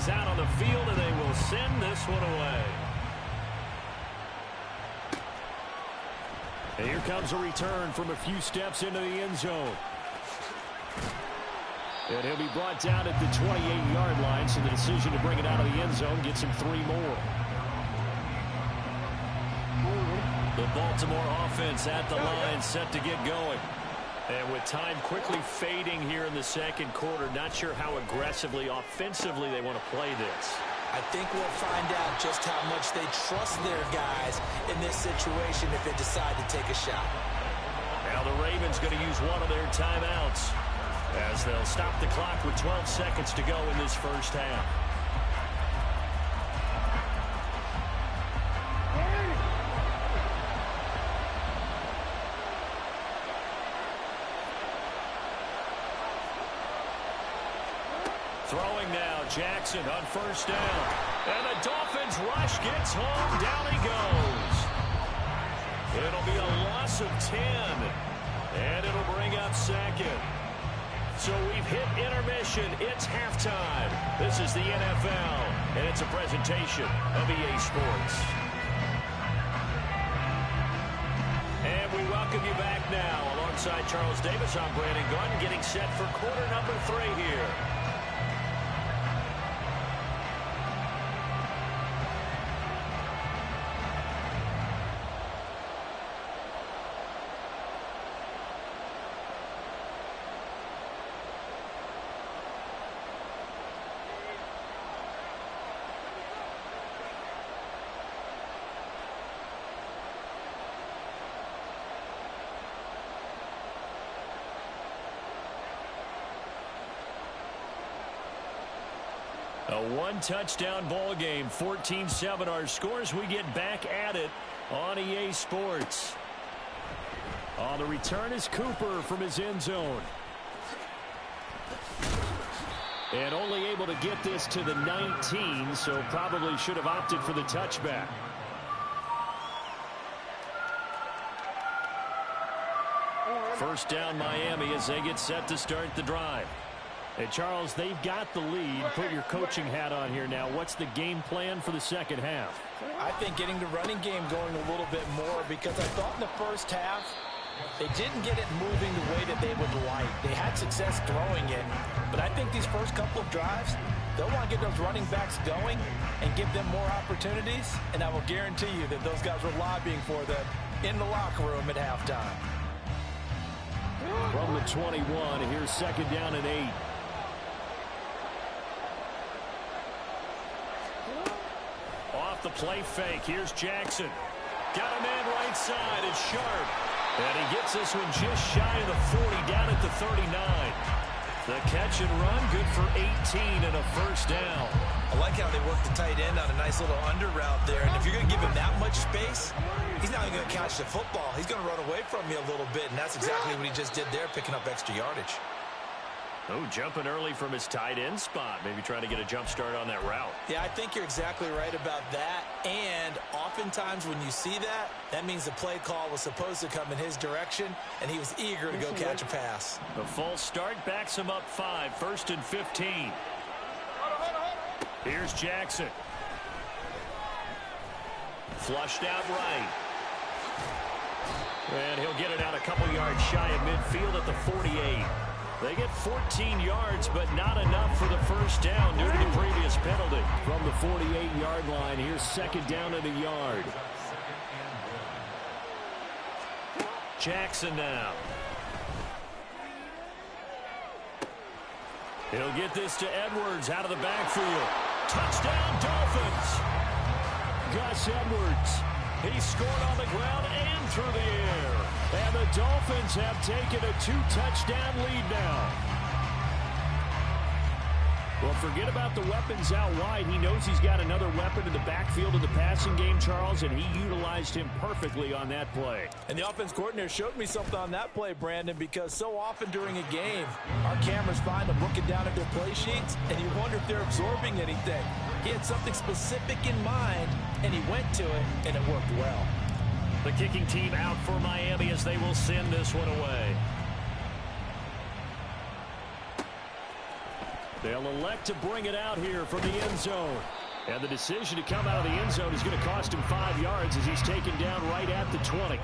is out on the field, and they will send this one away. And here comes a return from a few steps into the end zone. And he'll be brought down at the 28-yard line, so the decision to bring it out of the end zone gets him 3 more. The Baltimore offense at the line, set to get going. And with time quickly fading here in the second quarter, not sure how aggressively, offensively they want to play this. I think we'll find out just how much they trust their guys in this situation if they decide to take a shot. Now the Ravens going to use one of their timeouts as they'll stop the clock with 12 seconds to go in this first half. Throwing now, Jackson on first down. And the Dolphins rush gets home. Down he goes. It'll be a loss of 10. And it'll bring up second. So we've hit intermission. It's halftime. This is the NFL. And it's a presentation of EA Sports. And we welcome you back now. Alongside Charles Davis, I'm Brandon Gunn, getting set for quarter number 3 here. A one-touchdown ball game, 14-7 our scores. We get back at it on EA Sports. On the return is Cooper from his end zone. And only able to get this to the 19, so probably should have opted for the touchback. First down Miami as they get set to start the drive. Hey, Charles, they've got the lead. Put your coaching hat on here now. What's the game plan for the second half? I think getting the running game going a little bit more, because I thought in the first half they didn't get it moving the way that they would like. They had success throwing it, but I think these first couple of drives, they'll want to get those running backs going and give them more opportunities, and I will guarantee you that those guys were lobbying for them in the locker room at halftime. From the 21, here's second down and 8. Off the play fake, here's Jackson. Got a man right side, it's Sharp. And he gets this one just shy of the 40, down at the 39. The catch and run, good for 18 and a first down. I like how they work the tight end on a nice little under route there. And if you're going to give him that much space, he's not even going to catch the football. He's going to run away from you a little bit, and that's exactly what he just did there, picking up extra yardage. Oh, jumping early from his tight end spot. Maybe trying to get a jump start on that route. Yeah, I think you're exactly right about that. And oftentimes when you see that, that means the play call was supposed to come in his direction, and he was eager to go catch a pass. The false start backs him up 5, first and 15. Here's Jackson. Flushed out right. And he'll get it out a couple yards shy of midfield at the 48. They get 14 yards, but not enough for the first down due to the previous penalty. From the 48-yard line, here's second down and a yard. Jackson now. He'll get this to Edwards out of the backfield. Touchdown, Dolphins! Gus Edwards. He scored on the ground and through the air. And the Dolphins have taken a 2-touchdown lead now. Well, forget about the weapons out wide. He knows he's got another weapon in the backfield of the passing game, Charles, and he utilized him perfectly on that play. And the offense coordinator showed me something on that play, Brandon, because so often during a game, our cameras find them looking down at their play sheets, and you wonder if they're absorbing anything. He had something specific in mind, and he went to it, and it worked well. The kicking team out for Miami as they will send this one away. They'll elect to bring it out here from the end zone. And the decision to come out of the end zone is going to cost him 5 yards as he's taken down right at the 20.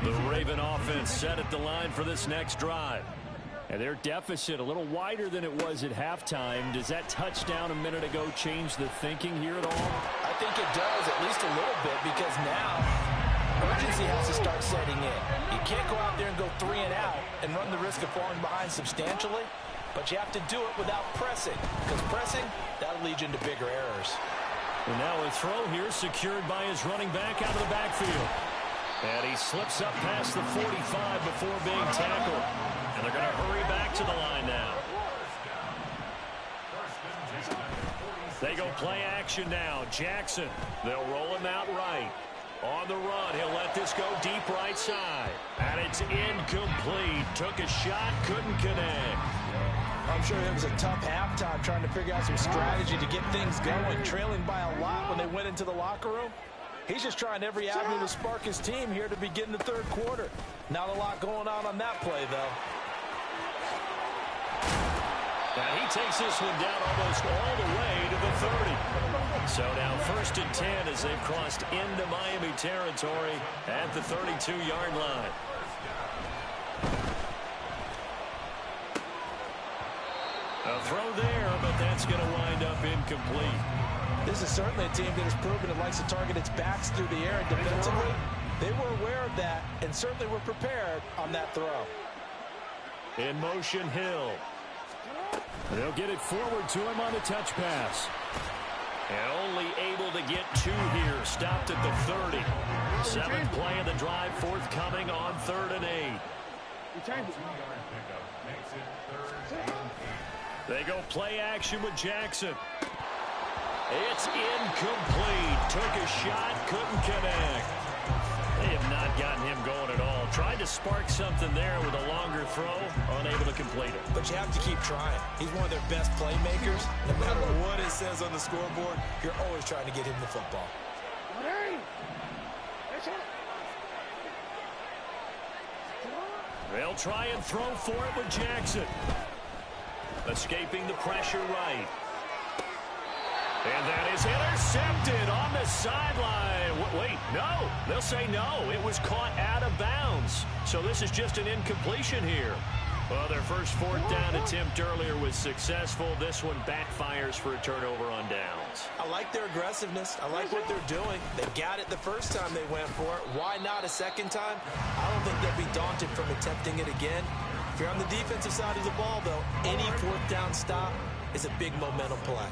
The Raven offense set at the line for this next drive. And their deficit a little wider than it was at halftime. Does that touchdown a minute ago change the thinking here at all? I think it does, at least a little bit, because now urgency has to start setting in. You can't go out there and go 3 and out and run the risk of falling behind substantially, but you have to do it without pressing, because pressing, that'll lead you into bigger errors. And now a throw here secured by his running back out of the backfield. And he slips up past the 45 before being tackled. And they're going to hurry back to the line now. They go play action now. Jackson, they'll roll him out right. On the run, he'll let this go deep right side. And it's incomplete. Took a shot, couldn't connect. I'm sure it was a tough halftime trying to figure out some strategy to get things going. Trailing by a lot when they went into the locker room. He's just trying every avenue to spark his team here to begin the third quarter. Not a lot going on that play, though. And he takes this one down almost all the way to the 30. So now 1st and 10 as they've crossed into Miami territory at the 32-yard line. A throw there, but that's going to wind up incomplete. This is certainly a team that has proven it likes to target its backs through the air, and defensively, they were aware of that and certainly were prepared on that throw. In motion, Hill. They'll get it forward to him on the touch pass. And only able to get 2 here. Stopped at the 30. 7th play of the drive forthcoming on 3rd and 8. They go play action with Jackson. It's incomplete. Took a shot, couldn't connect. They have not gotten him going at all. Tried to spark something there with a longer throw, unable to complete it. But you have to keep trying. He's one of their best playmakers. No matter what it says on the scoreboard, you're always trying to get him the football. They'll try and throw for it with Jackson. Escaping the pressure right. And that is intercepted on the sideline. Wait, no. They'll say no. It was caught out of bounds. So this is just an incompletion here. Well, their first 4th down attempt earlier was successful. This one backfires for a turnover on downs. I like their aggressiveness. I like what they're doing. They got it the first time they went for it. Why not a second time? I don't think they'll be daunted from attempting it again. If you're on the defensive side of the ball, though, any 4th down stop is a big momentum play.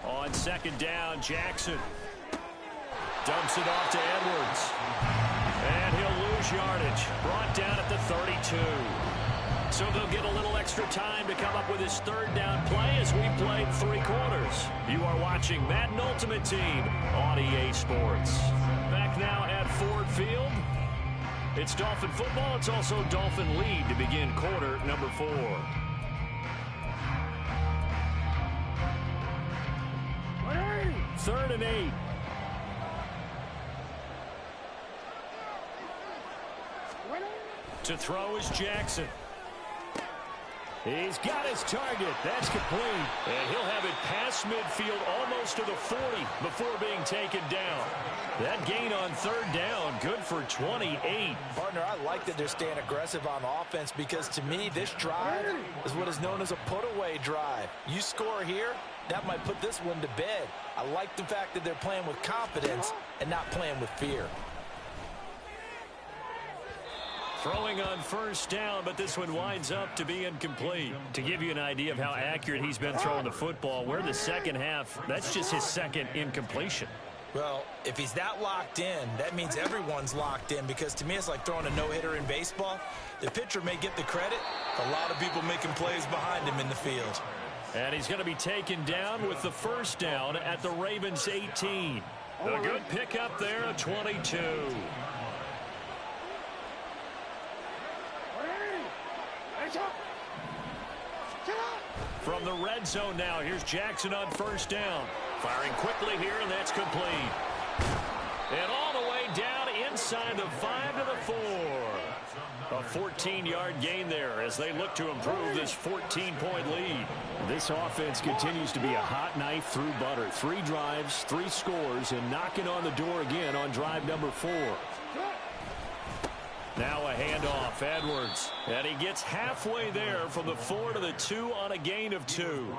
On 2nd down, Jackson dumps it off to Edwards. And he'll lose yardage. Brought down at the 32. So they'll get a little extra time to come up with his 3rd down play as we played 3 quarters. You are watching Madden Ultimate Team on EA Sports. Back now at Ford Field. It's Dolphin football. It's also Dolphin lead to begin quarter number 4. 3rd and 8. To throw is Jackson. He's got his target. That's complete. And he'll have it past midfield almost to the 40 before being taken down. That gain on 3rd down, good for 28. Partner, I like that they're staying aggressive on offense because to me, this drive is what is known as a put-away drive. You score here, that might put this one to bed. I like the fact that they're playing with confidence and not playing with fear. Throwing on 1st down, but this one winds up to be incomplete. To give you an idea of how accurate he's been throwing the football, we're in the second half. That's just his 2nd incompletion. Well, if he's that locked in, that means everyone's locked in because to me it's like throwing a no-hitter in baseball. The pitcher may get the credit, a lot of people making plays behind him in the field. And he's going to be taken down with the 1st down at the Ravens 18. A good pickup there, a 22. From the red zone now, here's Jackson on 1st down. Firing quickly here, and that's complete. And all the way down inside the 5 to the 4. A 14-yard gain there as they look to improve this 14-point lead. This offense continues to be a hot knife through butter. 3 drives, 3 scores, and knocking on the door again on drive number 4. Now a handoff, Edwards. And he gets halfway there from the 4 to the 2 on a gain of 2.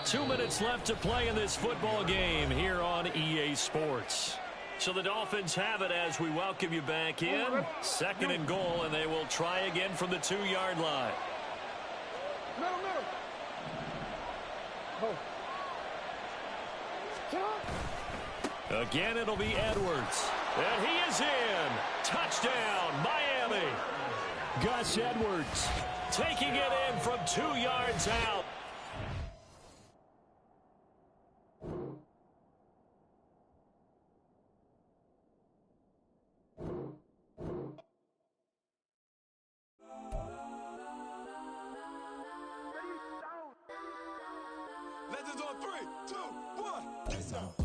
2 minutes left to play in this football game here on EA Sports. So the Dolphins have it as we welcome you back in. 2nd and goal, and they will try again from the 2-yard line. Again, it'll be Edwards. And he is in. Touchdown, Miami. Gus Edwards taking it in from 2 yards out. Legends on 3, 2, 1. Let's go.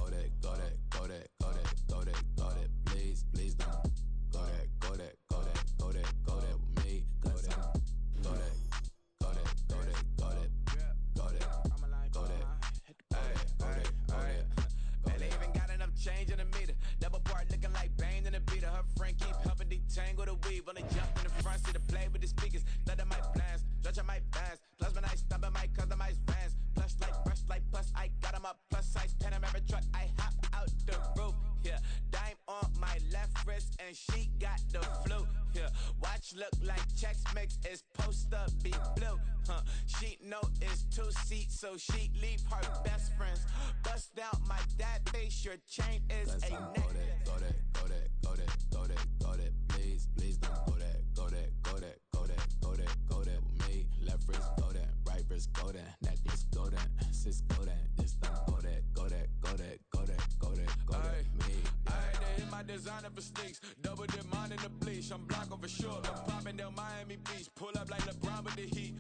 Please, please don't. Go that with me. Go that. Man, they even got enough change in the meter. Double part looking like Bane in the beater. Her friend keep helping detangle the weave. Only jump in the front seat to play with the speakers. Thunder my plans, stretch my bands. Plus when I stumble my customized vans. Plush like brush like plus I got 'em up. Plus size Panamera truck. I hop out the roof. Yeah, dime on my left wrist and she got the flu. Yeah, watch look like Chex Mix is supposed to be blue. She know it's 2 seats, so she leave her best friends. Bust out my dad face. Your chain is a neck. Go that. Please don't go that with me. Left wrist go that, right wrist go that, necklace go that, sis go that. Just don't go that with me. I had to hit my designer for sneaks, double dip mine in the bleach. I'm blocking for sure. I'm popping down Miami Beach, pull up like LeBron with the heat.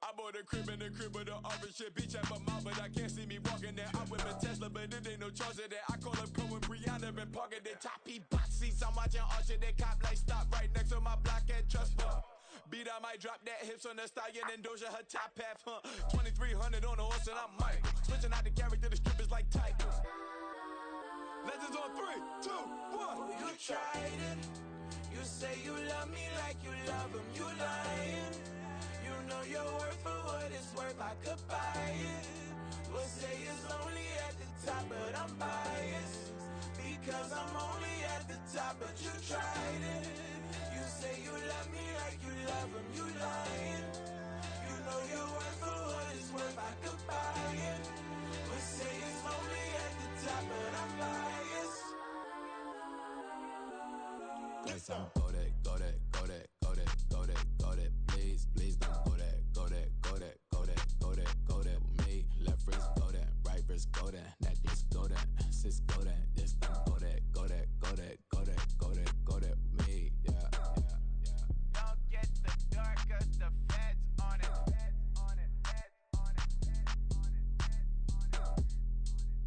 I bought a crib in the crib with the office shit. Beach at my mouth, but I can't see me walking there. I'm with a Tesla, but it ain't no charge of that. I call up Cohen, Brianna, been parking the top. He box seats. I'm watching Archer, they cop like stop right next to my block at Trust Fund. Beat, I might drop that hips on the stallion and Doja her top half, 2300 on the horse and I'm Mike. Switching out the character, the strippers like Tigers. Legends on 3, 2, 1. Oh, you tried it. You say you love me like you love him. You lying. You know your worth for what it's worth. I could buy it. We'll say it's only at the top, but I'm biased. Because I'm only at the top, but you tried it. You say you love me like you love him. You lying. You know your worth for what it's worth. I could buy it. We'll say it's only at the top, but I'm biased. Listen, go that. Please don't go that with me. Left wrist go that, right wrist go that, necklace go that, sis go that. Just don't go that with me. Yeah. Don't get the dark 'cause the feds on it.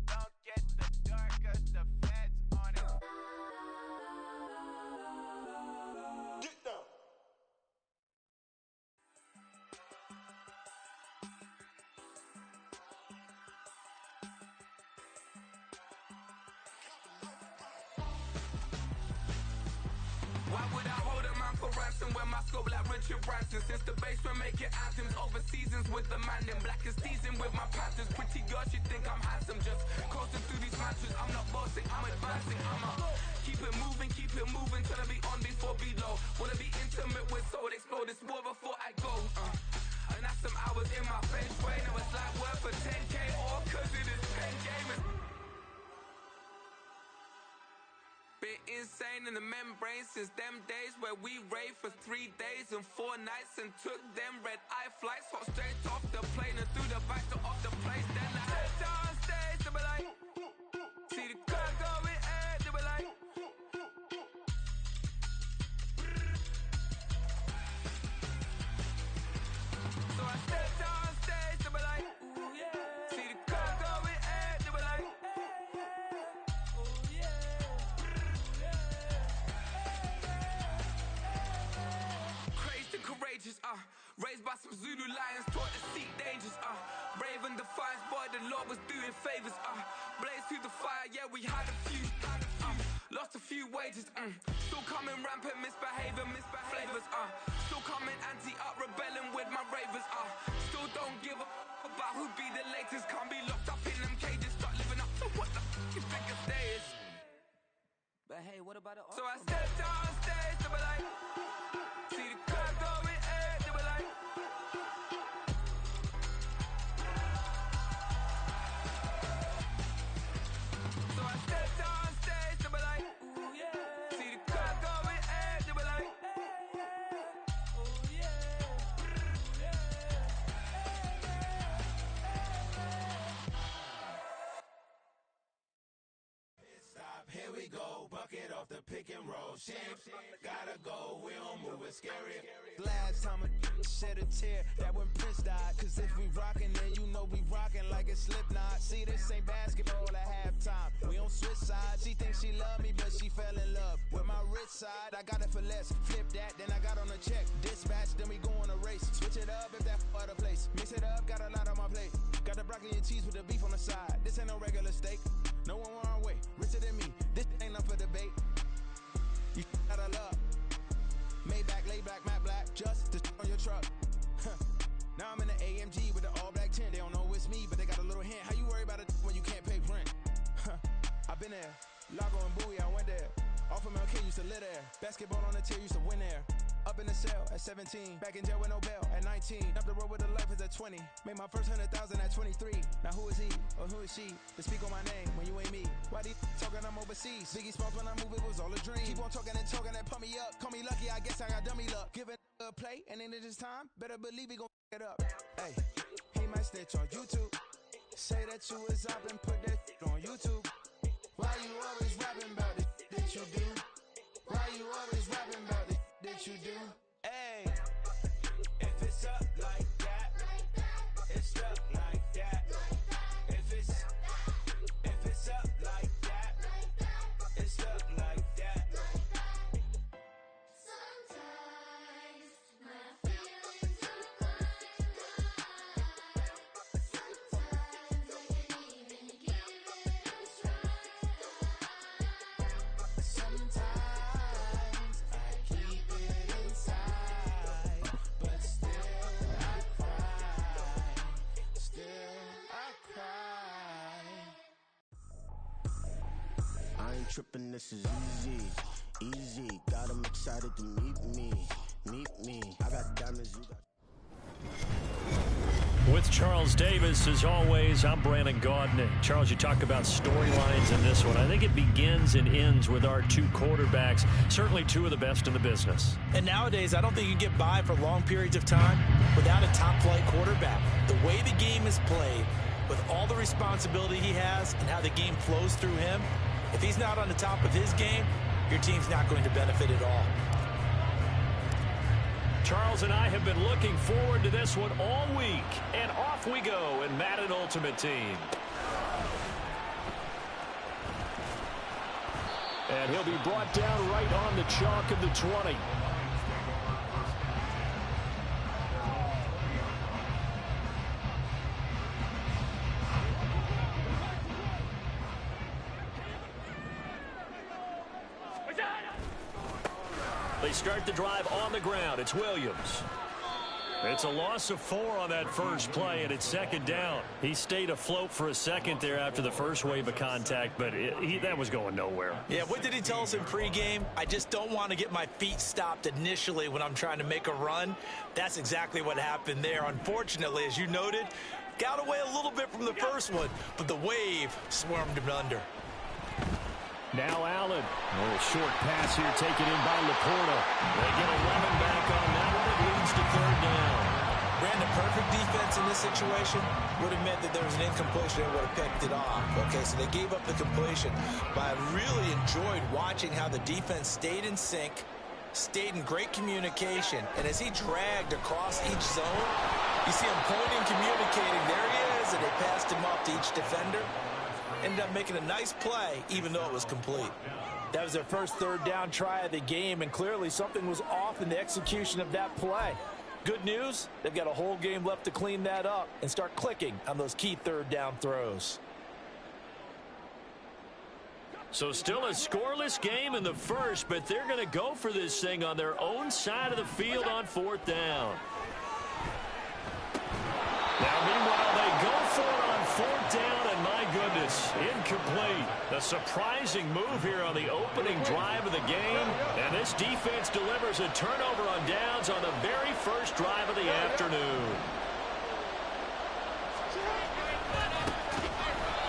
Don't get the dark 'cause the feds on it. Get down. Why would I hold a man for ransom when my scope like Richard Branson? Since the basement making anthems over seasons with the man in black is teasing with my patterns. Pretty girl, she think I'm handsome. Just coasting through these matches. I'm not bossing, I'm advancing. I'ma keep it moving till I be on before below. Wanna be intimate with soul, explode this war before I go. And that's some hours in my bench way. Now it's like work for 10K or 'cause it is 10 gamers. Been insane in the membrane since them days where we raved for 3 days and 4 nights and took them red eye flights. Hot straight off the plane and through the back to off the place. Then I head downstairs, they be like, see the car going air, they be like, the Lord was doing favors. Blaze through the fire, yeah, we had a few. Lost a few wages. Still coming rampant, misbehaving, flavors. Still coming anti-up, rebelling with my ravers. Still don't give a about who be the latest. Can't be locked up in them cages. Start living up to what the you think a day is. But hey, what about the So I stepped on stage to be like, see the crowd going air to be like. So I stepped on stage to be like, ooh yeah. See the crowd going air to be like, ooh yeah. Stop, here we go, bucket off the pick and roll. Shit, gotta go, we don't move, it's scary. Last time a shed a tear, that when Prince died. Cause if we rockin', then you know we rockin' like a Slipknot. See, this ain't basketball at halftime. We on switch sides. She thinks she love me, but she fell in love with my rich side. I got it for less. Flip that, then I got on a check. Dispatch, then we go on a race. Switch it up if that other place. Mix it up, got a lot on my plate. Got the broccoli and cheese with the beef on the side. This ain't no regular steak. No one wrong way, richer than me. This ain't up for debate. You out of luck. Maybach, lay back, matte black, just on your truck. Now I'm in the AMG with the all black tint. They don't know it's me, but they got a little hint. How you worry about it when you can't pay rent? I've been there. Lago and Bowie, I went there. Off of MLK, used to live there. Basketball on the tier, used to win there. Up in the cell at 17. Back in jail with no bail at 19. Up the road with a life is at 20. Made my first 100,000 at 23. Now who is he or who is she to speak on my name when you ain't me? Why these talking I'm overseas? Biggie Smalls when I move it was all a dream. Keep on talking and pump me up. Call me lucky, I guess I got dummy luck. Give it a play and then it is time. Better believe he gon' f it up. Hey, he might snitch on YouTube. Say that you was up and put that on YouTube. Why you always rapping about it that you do? Why you always rapping about it that you do? Hey, if it's up like that, it's stuck like that. If it's up like that, it's stuck like that. Sometimes my feelings are flying high. Sometimes I can't even give it a try. Sometimes I keep it inside, but still I cry. Still I cry. I ain't tripping, this is easy, easy. Got 'em excited to meet me. I got diamonds, you got. With Charles Davis, as always, I'm Brandon Gaudin. Charles, you talk about storylines in this one. I think it begins and ends with our two quarterbacks, certainly two of the best in the business. And nowadays, I don't think you can get by for long periods of time without a top-flight quarterback. The way the game is played, with all the responsibility he has and how the game flows through him, if he's not on the top of his game, your team's not going to benefit at all. Charles and I have been looking forward to this one all week, and off we go in Madden Ultimate Team. And he'll be brought down right on the chalk of the 20. They start the drive on the ground. It's Williams. It's a loss of 4 on that first play, and it's second down. He stayed afloat for a second there after the first wave of contact, but that was going nowhere. Yeah, what did he tell us in pregame? I just don't want to get my feet stopped initially when I'm trying to make a run. That's exactly what happened there. Unfortunately, as you noted, got away a little bit from the first one, but the wave swarmed him under. Now Allen. A little short pass here taken in by Laporta. They get 11 back on that one. It leads to third down. Ran the perfect defense in this situation. Would have meant that there was an incompletion. They would have picked it off. Okay, so they gave up the completion. But I really enjoyed watching how the defense stayed in sync, stayed in great communication. And as he dragged across each zone, you see him pointing, communicating. There he is, and they passed him off to each defender. Ended up making a nice play, even though it was complete. That was their first third down try of the game, and clearly something was off in the execution of that play. Good news, they've got a whole game left to clean that up and start clicking on those key third down throws. So still a scoreless game in the first, but they're going to go for this thing on their own side of the field on fourth down. Now, meanwhile, they go for it on fourth down, and my goodness, incomplete. A surprising move here on the opening drive of the game, and this defense delivers a turnover on downs on the very first drive of the afternoon.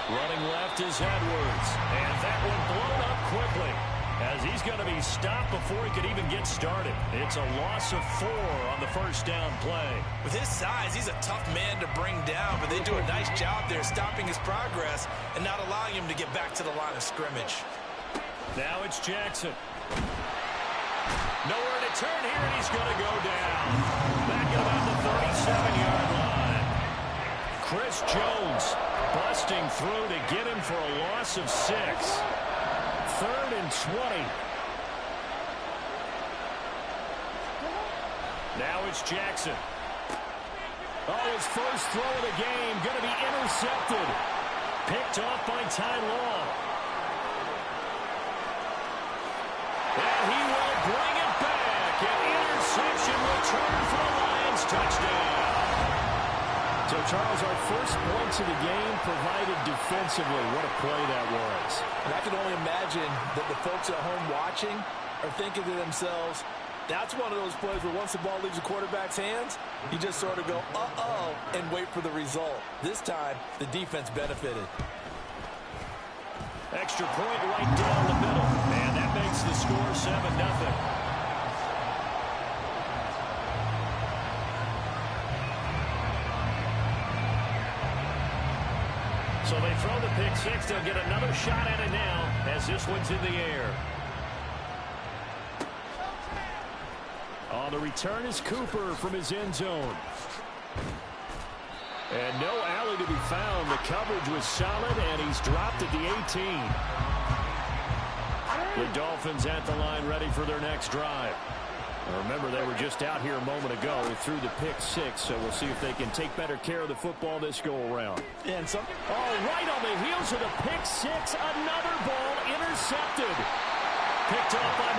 Running left is Edwards, and that one blown up quickly as he's going to be stopped before he could even get started. It's a loss of 4 on the first down play. With his size, he's a tough man to bring down, but they do a nice job there stopping his progress and not allowing him to get back to the line of scrimmage. Now it's Jackson. Nowhere to turn here, and he's going to go down. Back at about the 37-yard line. Chris Jones busting through to get him for a loss of 6. 3rd and 20. Now it's Jackson. Oh, his first throw of the game going to be intercepted. Picked off by Ty Long. And he will bring it back. An interception return for the Lions. Touchdown. So, Charles, our first points of the game provided defensively. What a play that was. And I can only imagine that the folks at home watching are thinking to themselves, that's one of those plays where once the ball leaves the quarterback's hands, you just sort of go, uh-oh, and wait for the result. This time, the defense benefited. Extra point right down the middle. And that makes the score 7-0. So they throw the pick 6. They'll get another shot at it now as this one's in the air. On the return is Cooper from his end zone. And no alley to be found. The coverage was solid, and he's dropped at the 18. The Dolphins at the line ready for their next drive. Remember, they were just out here a moment ago through the pick 6, so we'll see if they can take better care of the football this go-around. And some, right on the heels of the pick 6, another ball intercepted. Picked off by